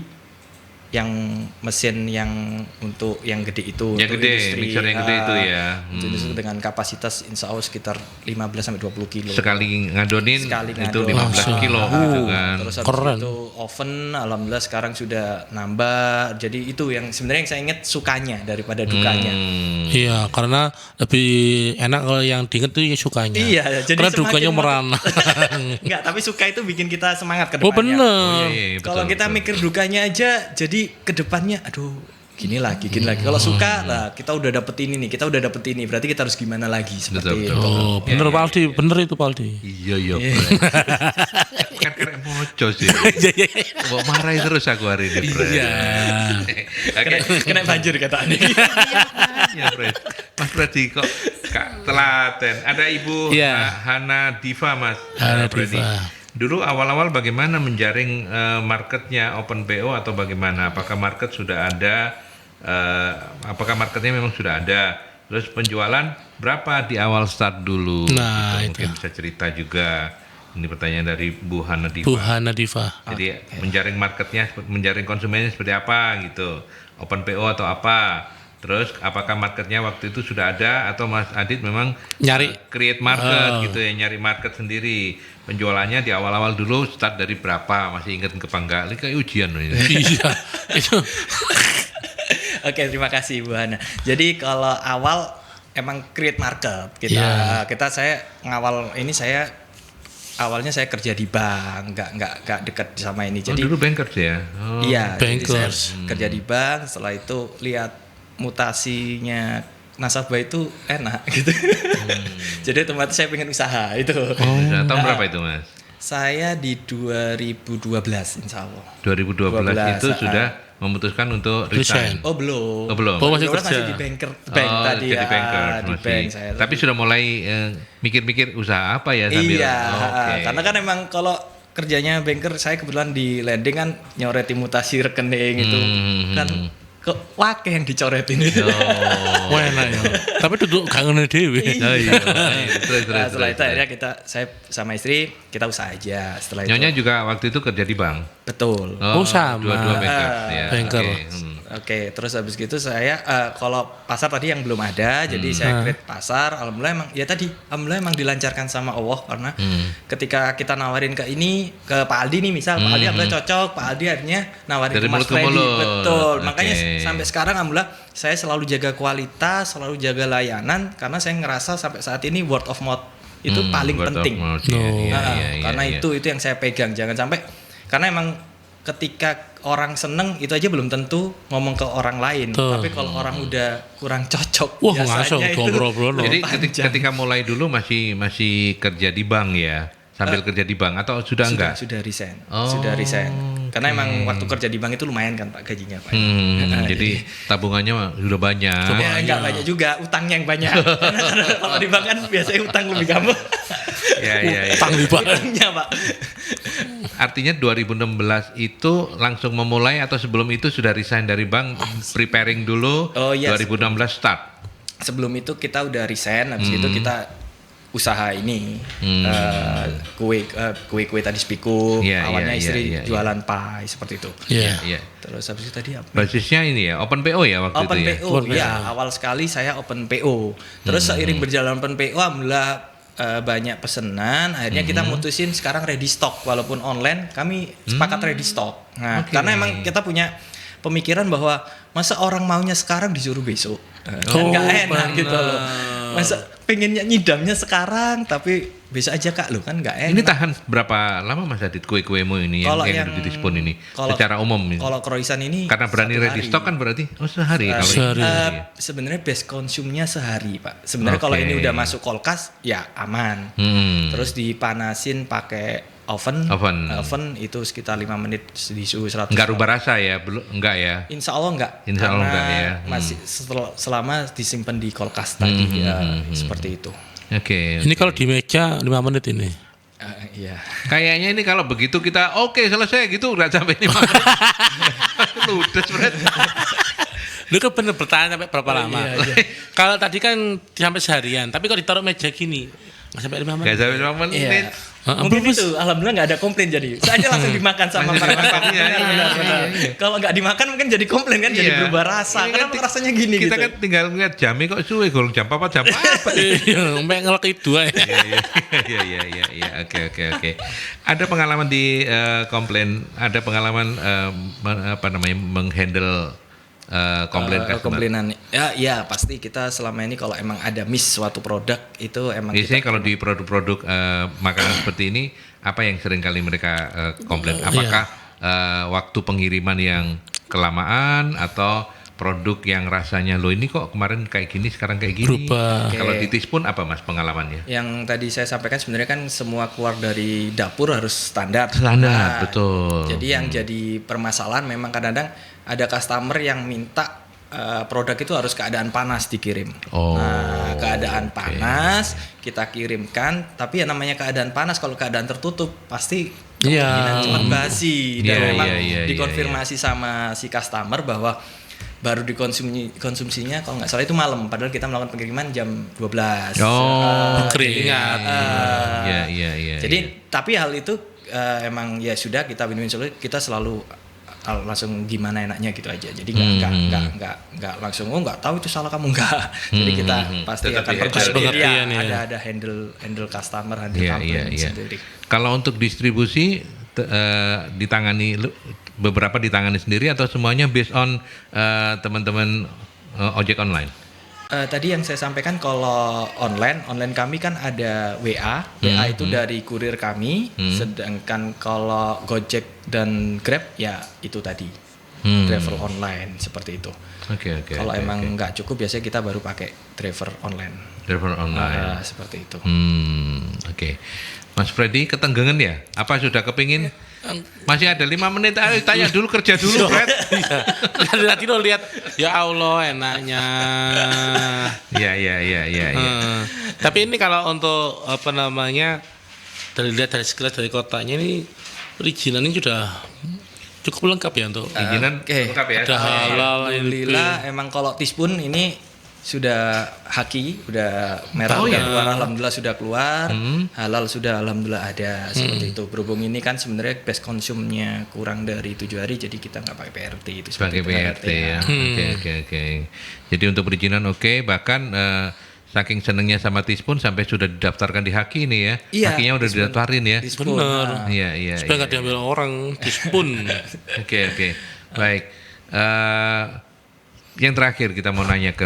C: yang mesin yang untuk yang gede itu,
A: Yang
C: untuk
A: gede,
C: industri,
A: mixer yang gede itu ya.
C: Industri dengan kapasitas insya Allah sekitar 15-20 kilo.
A: Sekali ngadonin
C: Sekali
A: itu
C: ngadon.
A: 15 kilo gitu kan.
C: Terus habis
B: Keren.
C: itu oven, alhamdulillah sekarang sudah nambah. Jadi itu yang sebenarnya yang saya ingat sukanya daripada dukanya.
B: Iya, karena lebih enak kalau yang diinget tuh ya sukanya.
C: Iya, jadi
B: karena dukanya
C: semakin
B: merana.
C: Enggak, tapi suka itu bikin kita semangat ke
B: Oh
C: depannya.
B: bener.
A: Iya,
C: Kalau
A: betul,
C: kita
A: betul.
C: mikir dukanya aja, jadi ke depannya aduh gini lagi. Kalau suka lah kita udah dapet ini nih, kita udah dapet ini, berarti kita harus gimana lagi seperti
A: Betul,
C: itu.
B: Oh bener Pak Aldi, bener itu Pak Aldi.
A: Iya, kan keren moco sih. Mau marahin terus aku hari ini, Fred.
B: Iya.
A: Oke.
C: Kena banjir kata Andi.
A: Ya, Fred. Mas Freddy kok telaten. Ada Ibu
B: Iya.
A: Hana Diva, Mas.
B: Hana
A: Freddy.
B: Diva.
A: Dulu awal-awal bagaimana menjaring marketnya Open PO atau bagaimana? Apakah market sudah ada? Apakah marketnya memang sudah ada? Terus penjualan berapa di awal start dulu?
B: Nah,
A: Gitu. Mungkin bisa cerita juga. Ini pertanyaan dari Bu Hana Diva.
B: Bu Hana Diva.
A: Jadi menjaring marketnya, menjaring konsumennya seperti apa gitu, Open PO atau apa. Terus apakah marketnya waktu itu sudah ada atau Mas Adit memang
B: Nyari.
A: create market gitu ya, nyari market sendiri. Penjualannya di awal-awal dulu start dari berapa? Masih ingat ke Pangga? Ini kayak ujian loh ini.
B: Iya. Itu
C: Oke, terima kasih Bu Hana. Jadi kalau awal emang create market
B: Iya.
C: saya ngawal ini awalnya saya kerja di bank, nggak dekat sama ini.
A: Oh,
C: Jadi
A: dulu bankers ya? Oh.
C: iya, jadi saya
B: bankers.
C: kerja di bank. Setelah itu lihat mutasinya nasabah itu enak gitu. Jadi otomatis saya pengen usaha itu.
A: Sudah tahun berapa itu Mas?
C: Saya di 2012 insya Allah.
A: 2012 itu
C: 12,
A: sudah memutuskan untuk resign.
B: Resign.
C: Oh belum.
A: Oh, belum.
B: Oh, masih
C: 2012
B: kerja.
C: di bank
A: Oh,
C: tadi
A: jadi
C: ya.
A: bankers
C: Di
A: masih.
C: bank saya.
A: Tapi sudah mulai mikir-mikir usaha apa ya sambil.
C: Iya,
A: Oh, oke.
C: karena kan emang kalau kerjanya banker saya kebetulan di lending kan nyoreti mutasi rekening itu kan wakil yang dicoretin itu.
B: wah enak ya. Tapi duduk kangen dewe.
A: Oh, iya. Terus,
C: Nah, setelah itu akhirnya saya sama istri kita usaha aja. Setelah
A: Nyonya
C: itu
A: juga waktu itu kerja di bank.
C: betul.
B: Oh, sama.
A: Dua-dua bankers. Ya,
B: banker.
A: oke.
C: Oke, terus habis gitu saya kalau pasar tadi yang belum ada, jadi saya create pasar. Alhamdulillah emang dilancarkan sama Allah karena ketika kita nawarin ke Pak Aldi nih misal, Pak Aldi alhamdulillah cocok, Pak Aldi akhirnya nawarin
A: Dari
C: ke Mas
A: mulut ke
C: Freddy.
A: mulut.
C: Betul.
A: Oke.
C: Makanya sampai sekarang alhamdulillah saya selalu jaga kualitas, selalu jaga layanan karena saya ngerasa sampai saat ini word of mouth itu paling
A: word of
C: penting.
A: mouth, iya,
C: Karena
A: iya.
C: itu yang saya pegang. Jangan sampai karena emang ketika orang seneng itu aja belum tentu ngomong ke orang lain.
B: Tuh.
C: Tapi kalau orang udah kurang cocok
B: Wah,
C: biasanya
B: ngasih
C: itu
B: ngobrol-ngobrol.
A: Jadi
C: panjang.
A: ketika mulai dulu masih kerja di bank ya, sambil kerja di bank atau sudah enggak?
C: Sudah resign.
A: Oh,
C: Sudah resign. Karena emang waktu kerja di bank itu lumayan kan Pak gajinya Pak.
A: Jadi tabungannya sudah banyak.
C: Ya, enggak banyak juga, utangnya yang banyak. Karena kalau di bank kan biasanya utang lebih gampang.
A: Ya.
B: Utang di bank.
C: Utangnya Pak.
A: Artinya 2016 itu langsung memulai atau sebelum itu sudah resign dari bank, preparing dulu.
C: Oh, iya,
A: 2016 start.
C: Sebelum itu kita udah resign, habis itu kita usaha ini kue tadi spiku,
A: Iya,
C: awalnya
A: iya,
C: istri
A: iya, iya.
C: jualan pie seperti itu.
B: Iya.
A: Iya.
C: Terus habis itu tadi apa?
A: Basisnya ini ya, open PO ya waktu
C: Open
A: itu ya.
C: PO,
B: Open
C: ya
B: PO.
C: awal sekali saya open PO. Terus seiring berjalan open PO, alhamdulillah banyak pesanan. Akhirnya kita mutusin sekarang ready stock, walaupun online kami sepakat ready stock. Nah,
A: Oke.
C: karena emang kita punya pemikiran bahwa masa orang maunya sekarang disuruh besok, kan nggak enak gitu loh. Masa pengennya nyidamnya sekarang, tapi besok aja kak lo kan nggak enak.
A: Ini tahan berapa lama Mas Adit kue-kuemu ini
C: Kalau
A: yang
C: yang-
A: ada di Dispon ini
C: kalau-
A: secara umum ini?
C: Kalau croissant ini
A: Karena berani
C: satu
A: ready
C: hari.
A: stock kan berarti sehari kalau
B: Sehari.
A: ini.
C: Sebenarnya base konsumnya sehari pak. Sebenarnya kalau
A: Oke.
C: ini udah masuk kulkas ya aman. Terus dipanasin pakai oven.
A: Oven.
C: Itu sekitar 5 menit di suhu 100.
A: Enggak rubah rasa ya, belum enggak ya.
C: Insya Allah enggak.
A: Insya Allah
C: Karena
A: enggak ya.
C: Masih selama disimpan di kulkas tadi ya, seperti itu.
A: Oke.
B: Ini kalau di meja 5 menit ini.
C: Iya.
A: Kayaknya ini kalau begitu kita oke selesai gitu udah sampai 5 menit. Ludes Fred.
B: Lu kan bener bertahan sampai berapa lama? Kalau tadi kan sampai seharian, tapi kalau ditaruh meja gini nggak sampai 5 menit.
A: Enggak sampai 5 menit.
C: Iya. Mungkin
B: Bungkus.
C: itu alhamdulillah nggak ada komplain jadi. Saya langsung dimakan sama
A: Langsung
C: para
A: dimakan,
C: makan.
A: iya,
C: Benar. Kalau nggak dimakan mungkin jadi komplain kan, jadi
A: Iya.
C: berubah rasa.
A: Ini
C: Kenapa
A: kan
C: rasanya gini
A: kita
C: gitu?
A: kan tinggal ngeliat jamnya kok suwe golong jam apa jam apa.
B: Iya, sampai ngelok itu aja.
A: Iya. Oke. Ada pengalaman di komplain, ada pengalaman menghandle komplain customer.
C: Komplainan ya pasti kita selama ini kalau emang ada miss suatu produk itu emang
A: Biasanya kalau di produk-produk makanan seperti ini, apa yang sering kali mereka komplain? Apakah waktu pengiriman yang kelamaan atau produk yang rasanya lo ini kok kemarin kayak gini sekarang kayak gini?
B: Berubah.
A: Kalau
C: Oke.
A: di Tispun apa Mas pengalamannya?
C: yang tadi saya sampaikan sebenarnya kan semua keluar dari dapur harus standar.
A: Standar, betul.
C: Jadi yang jadi permasalahan memang kadang-kadang ada customer yang minta produk itu harus keadaan panas dikirim.
A: Oh,
C: Nah, keadaan panas kita kirimkan, tapi ya namanya keadaan panas kalau keadaan tertutup pasti
B: Iya.
C: kemungkinan cepat basi dan
A: Iya,
C: memang
A: iya,
C: dikonfirmasi sama si customer bahwa baru konsumsinya kalau nggak salah itu malam, padahal kita melakukan pengiriman jam 12.
A: Oh,
B: Keringat.
A: Iya.
C: Jadi tapi hal itu emang ya sudah kita win-win solution, kita selalu langsung gimana enaknya gitu aja. Jadi nggak langsung nggak tahu itu salah kamu nggak. Jadi kita pasti
A: Tetap
C: akan
A: ya,
C: perbaiki.
B: pengertian ya.
C: Ada handle customer, handle
A: Iya.
C: complaint sendiri.
A: Kalau untuk distribusi ditangani beberapa ditangani sendiri atau semuanya based on teman-teman ojek online?
C: Tadi yang saya sampaikan kalau online kami kan ada WA itu dari kurir kami, sedangkan kalau Gojek dan Grab ya itu tadi driver online seperti itu.
A: Oke.
C: Kalau emang nggak cukup biasanya kita baru pakai driver online.
A: Driver online.
C: Seperti itu.
A: Oke. Mas Freddy ketenggengan ya? Apa sudah kepingin? Masih ada 5 menit, ayo tanya dulu, kerja dulu Fred.
B: Iya. Tadi lo lihat, ya Allah enaknya.
A: Iya.
B: Tapi ini kalau untuk apa namanya dari sekilas dari kotanya ini perizinannya sudah cukup lengkap ya untuk
A: Izinan
C: Oke.
A: lengkap ya?
B: ada halal
C: Alhamdulillah emang kalau Tispun ini sudah haki, udah merah
A: Oh,
C: udah
A: ya.
C: keluar, alhamdulillah sudah keluar, halal sudah alhamdulillah ada, seperti itu. Berhubung ini kan sebenarnya base konsumnya kurang dari 7 hari, jadi kita nggak pakai PRT itu.
A: Sebagai
C: seperti itu,
A: PRT ya. Oke. Jadi untuk perizinan oke, bahkan saking senengnya sama Tispun sampai sudah didaftarkan di Haki ini ya.
C: Iya,
A: Hakinya udah
C: Tispun.
A: didaftarin ya.
C: Tispun.
B: Bener.
C: Nah,
A: Iya.
B: Supaya nggak diambil orang Tispun.
A: Oke. Baik. Yang terakhir kita mau nanya ke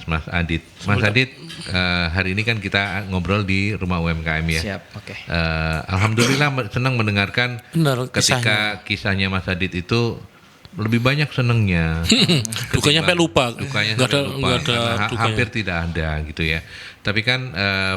A: Mas Adit. Mas Adit, hari ini kan kita ngobrol di Rumah UMKM ya.
C: Siap, oke.
A: Alhamdulillah senang mendengarkan
B: Benar,
A: ketika kisahnya Mas Adit itu lebih banyak senengnya.
B: Dukanya sampai lupa.
A: Dukanya
B: Nggak
A: sampai
B: ada-
A: lupa,
B: nggak ada
A: karena
B: dukanya.
A: hampir tidak ada gitu ya. Tapi kan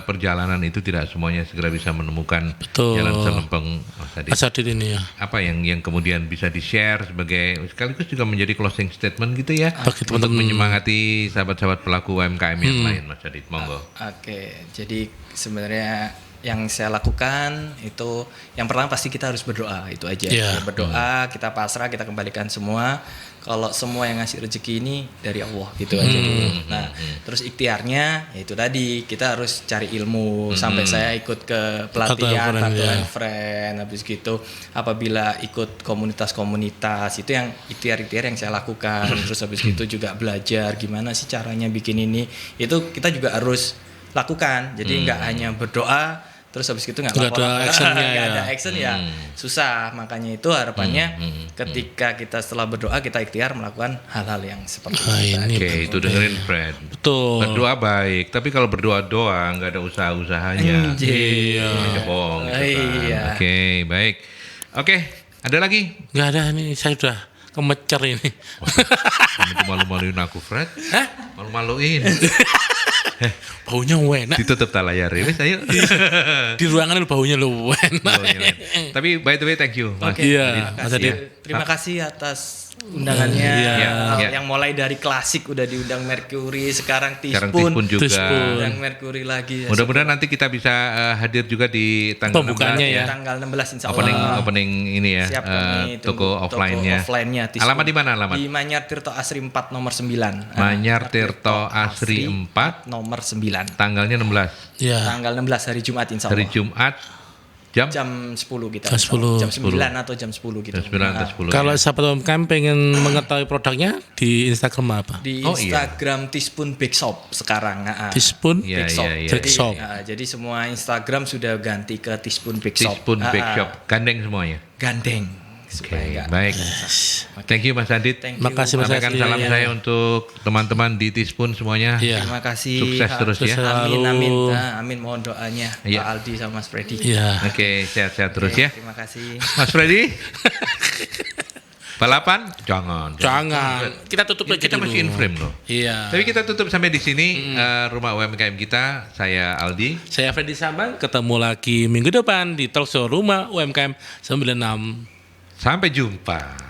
A: perjalanan itu tidak semuanya segera bisa menemukan
B: Betul.
A: jalan selempeng Mas Adit.
B: Mas Adit ini ya.
A: Apa yang kemudian bisa di-share sebagai sekaligus juga menjadi closing statement gitu ya
B: Bagi
A: untuk
B: teman-teman.
A: menyemangati sahabat-sahabat pelaku UMKM yang lain, Mas Adit, monggo.
C: Oke, jadi sebenarnya yang saya lakukan itu yang pertama pasti kita harus berdoa, itu aja.
B: Iya.
C: Ya, berdoa, kita pasrah, kita kembalikan semua. Kalau semua yang ngasih rezeki ini dari Allah gitu aja dulu. Nah, terus ikhtiarnya ya itu tadi kita harus cari ilmu sampai saya ikut ke pelatihan
B: Tattoo and Friend,
C: Tattoo
B: ya.
C: and Friend, habis gitu apabila ikut komunitas-komunitas itu yang ikhtiar-ikhtiar yang saya lakukan. Terus habis gitu juga belajar gimana sih caranya bikin ini. Itu kita juga harus lakukan. Jadi nggak hanya berdoa terus habis itu nggak
B: Nggak ada
C: lapor-lapor.
B: actionnya
C: Nggak
B: ya.
C: ada action ya susah. Makanya itu harapannya ketika kita setelah berdoa kita ikhtiar melakukan hal-hal yang seperti
B: Nah,
C: itu.
B: ini
A: Oke, itu dengerin Fred.
B: betul.
A: Berdoa baik, tapi kalau berdoa doang nggak ada usaha-usahanya.
B: Iya.
A: Bisa bohong gitu kan.
C: Iya.
A: Oke, baik. Oke, ada lagi?
B: Nggak ada ini, saya sudah kemecer ini.
A: Kamu tuh malu-maluin aku, Fred. Malu-maluin.
B: Baunya enak.
A: Ditutup tak layar ya, wes ayo.
B: Di ruangan baunya lu enak.
A: Tapi by the way, thank you, Mas.
C: Oke,
B: Iya,
C: terima
B: Mas
C: kasih.
B: Adit.
C: Terima kasih atas undangannya.
B: Iya.
C: Yang mulai dari klasik udah diundang Mercury, sekarang
A: Sekarang
C: Tispun,
A: Tispun juga.
B: Tispun.
C: undang Mercury lagi.
A: Mudah-mudahan nanti kita bisa hadir juga di tanggal
B: Pembukaannya
A: 16
B: ya.
C: Tanggal 16 insya Allah.
A: Opening ini ya,
C: Siap kami
A: toko offline-nya.
C: Tispun.
A: Alamat di mana alamat?
C: Di Manyar Tirto Asri 4 nomor 9.
A: Manyar Tirto Asri 4,
C: nomor 9.
A: tanggalnya 16
B: Ya.
C: Tanggal 16 hari Jumat insya
A: hari
C: Allah.
A: Jumat jam
C: Jam 10 kita.
B: Jam 10.
C: Jam 9 atau jam 10 gitu.
A: 9 atau 10.
B: Kalau
A: ya.
B: sahabat UMKM pengen mengetahui produknya di Instagram apa?
C: Di
A: Oh, iya.
C: Instagram Tispun Bake Shop sekarang.
B: Tispun.
A: Iya,
C: Bake Shop.
A: iya, iya.
B: Bake
C: Jadi,
B: Shop.
C: jadi semua Instagram sudah ganti ke Tispun Bake Shop.
A: Tispun Bake Shop, gandeng semuanya.
C: Gandeng.
A: Oke,
C: Supaya nggak-
A: baik. Thank you Mas Adit.
C: Thank you.
B: Makasih, Mas
A: Sampaikan
B: Adit.
A: salam
B: Iya.
A: saya untuk teman-teman di Tispun semuanya.
B: Iya.
C: Terima kasih.
A: Sukses terus ya.
B: Sukses.
C: Amin,
B: Selalu.
C: amin. Nah, amin mohon doanya
A: Iya.
C: Pak Aldi sama Mas Freddy.
B: Iya.
A: Oke, sehat-sehat terus
C: Oke,
A: ya.
C: Terima kasih.
A: Mas Freddy. Balapan? Jangan.
B: Jangan. Kita tutup aja
A: Kita
B: dulu.
A: masih in frame loh.
B: Iya.
A: Tapi kita tutup sampai di sini Rumah UMKM kita. Saya Aldi.
B: Saya Freddy Sambang, ketemu lagi minggu depan di Talkshow Rumah UMKM 96.
A: Sampai jumpa.